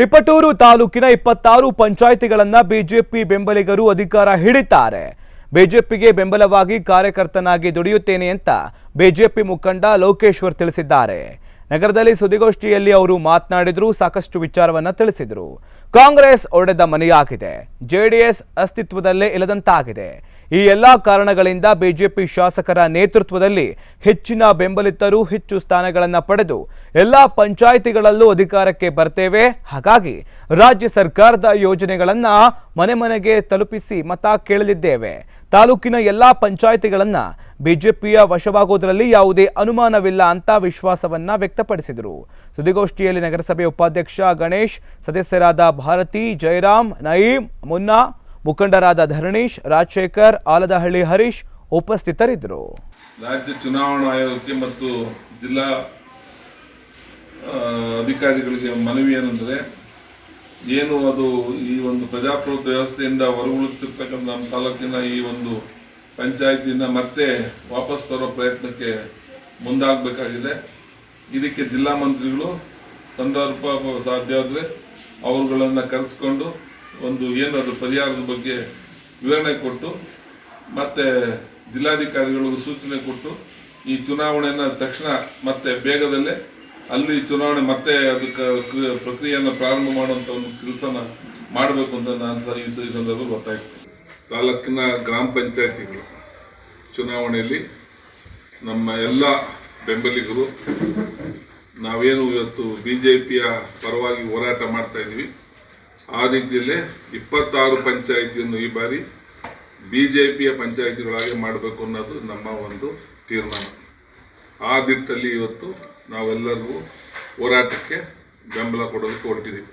ತಿಪಟೂರು ತಾಲೂಕಿನ 26 ಪಂಚಾಯಿತಿಗಳನ್ನ ಬಿಜೆಪಿ ಬೆಂಬಲಿಗರು ಅಧಿಕಾರ ಹಿಡಿತಾರೆ. ಬಿಜೆಪಿಗೆ ಬೆಂಬಲವಾಗಿ ಕಾರ್ಯಕರ್ತನಾಗಿ ದುಡಿಯುತ್ತೇನೆ ಅಂತ ಬಿಜೆಪಿ ಮುಖಂಡ ಲೋಕೇಶ್ವರ್ ತಿಳಿಸಿದ್ದಾರೆ. ನಗರದಲ್ಲಿ ಸುದ್ದಿಗೋಷ್ಠಿಯಲ್ಲಿ ಅವರು ಮಾತನಾಡಿದ್ರು, ಸಾಕಷ್ಟು ವಿಚಾರವನ್ನ ತಿಳಿಸಿದರು. ಕಾಂಗ್ರೆಸ್ ಒಡೆದ ಮನೆಯಾಗಿದೆ, ಜೆಡಿಎಸ್ ಅಸ್ತಿತ್ವದಲ್ಲೇ ಇಲ್ಲದಂತಾಗಿದೆ. ಈ ಎಲ್ಲಾ ಕಾರಣಗಳಿಂದ ಬಿಜೆಪಿ ಶಾಸಕರ ನೇತೃತ್ವದಲ್ಲಿ ಹೆಚ್ಚಿನ ಬೆಂಬಲಿತರು ಹೆಚ್ಚು ಸ್ಥಾನಗಳನ್ನು ಪಡೆದು ಎಲ್ಲಾ ಪಂಚಾಯಿತಿಗಳಲ್ಲೂ ಅಧಿಕಾರಕ್ಕೆ ಬರ್ತೇವೆ. ಹಾಗಾಗಿ ರಾಜ್ಯ ಸರ್ಕಾರದ ಯೋಜನೆಗಳನ್ನ ಮನೆ ಮನೆಗೆ ತಲುಪಿಸಿ ಮತ ಕೇಳಲಿದ್ದೇವೆ. ತಾಲೂಕಿನ ಎಲ್ಲಾ ಪಂಚಾಯಿತಿಗಳನ್ನ ಬಿಜೆಪಿಯ ವಶವಾಗೋದ್ರಲ್ಲಿ ಯಾವುದೇ ಅನುಮಾನವಿಲ್ಲ ಅಂತ ವಿಶ್ವಾಸವನ್ನ ವ್ಯಕ್ತಪಡಿಸಿದರು. ಸುದ್ದಿಗೋಷ್ಠಿಯಲ್ಲಿ ನಗರಸಭೆ ಉಪಾಧ್ಯಕ್ಷ ಗಣೇಶ್, ಸದಸ್ಯರಾದ ಭಾರತಿ, ಜಯರಾಮ್, ನಯೀಂ, ಮುನ್ನಾ, ಮುಖಂಡರಾದ ಧರಣೀಶ್, ರಾಜಶೇಖರ್, ಆಲದಹಳ್ಳಿ ಹರೀಶ್ ಉಪಸ್ಥಿತರಿದ್ದರು. ರಾಜ್ಯ ಚುನಾವಣಾ ಆಯೋಗಕ್ಕೆ ಮತ್ತು ಜಿಲ್ಲಾ ಅಧಿಕಾರಿಗಳಿಗೆ ಮನವಿ ಏನಂದರೆ, ಏನು ಅದು ಈ ಒಂದು ಪ್ರಜಾಪ್ರಭುತ್ವ ವ್ಯವಸ್ಥೆಯಿಂದ ಹೊರಗುಳುತ್ತಿರ್ತಕ್ಕಂಥ ನಮ್ಮ ತಾಲೂಕಿನ ಈ ಒಂದು ಪಂಚಾಯತಿನ ಮತ್ತೆ ವಾಪಸ್ ತರೋ ಪ್ರಯತ್ನಕ್ಕೆ ಮುಂದಾಗಬೇಕಾಗಿದೆ. ಇದಕ್ಕೆ ಜಿಲ್ಲಾ ಮಂತ್ರಿಗಳು ಸಂದರ್ಭ ಸಾಧ್ಯ ಆದರೆ ಅವರುಗಳನ್ನು ಕರೆಸ್ಕೊಂಡು ಒಂದು ಏನದು ಪರಿಹಾರದ ಬಗ್ಗೆ ವಿವರಣೆ ಕೊಟ್ಟು ಮತ್ತು ಜಿಲ್ಲಾಧಿಕಾರಿಗಳಿಗೂ ಸೂಚನೆ ಕೊಟ್ಟು ಈ ಚುನಾವಣೆಯನ್ನು ತಕ್ಷಣ ಮತ್ತೆ ಬೇಗದಲ್ಲೇ ಅಲ್ಲಿ ಚುನಾವಣೆ ಮತ್ತೆ ಅದಕ್ಕೆ ಪ್ರಕ್ರಿಯೆಯನ್ನು ಪ್ರಾರಂಭ ಮಾಡುವಂಥ ಒಂದು ಕೆಲಸನ ಮಾಡಬೇಕು ಅಂತ ನಾನು ಈ ಸಂದರ್ಭದಲ್ಲಿ ಒತ್ತಾಯಿಸ್ತೇನೆ. ತಾಲೂಕಿನ ಗ್ರಾಮ ಪಂಚಾಯತಿಗಳು ಚುನಾವಣೆಯಲ್ಲಿ ನಮ್ಮ ಎಲ್ಲ ಬೆಂಬಲಿಗರು ನಾವೇನು ಇವತ್ತು ಬಿಜೆಪಿಯ ಪರವಾಗಿ ಹೋರಾಟ ಮಾಡ್ತಾ ಇದ್ವಿ, ಆ ರೀತಿಯಲ್ಲೇ 26 ಪಂಚಾಯಿತಿಯನ್ನು ಈ ಬಾರಿ ಬಿಜೆಪಿಯ ಪಂಚಾಯಿತಿಗಳಾಗಿ ಮಾಡಬೇಕು ಅನ್ನೋದು ನಮ್ಮ ಒಂದು ತೀರ್ಮಾನ. ಆ ದಿಟ್ಟಲ್ಲಿ ಇವತ್ತು ನಾವೆಲ್ಲರಿಗೂ ಹೋರಾಟಕ್ಕೆ ಬೆಂಬಲ ಕೊಡೋದಕ್ಕೆ ಹೊರಟಿದ್ದೀವಿ.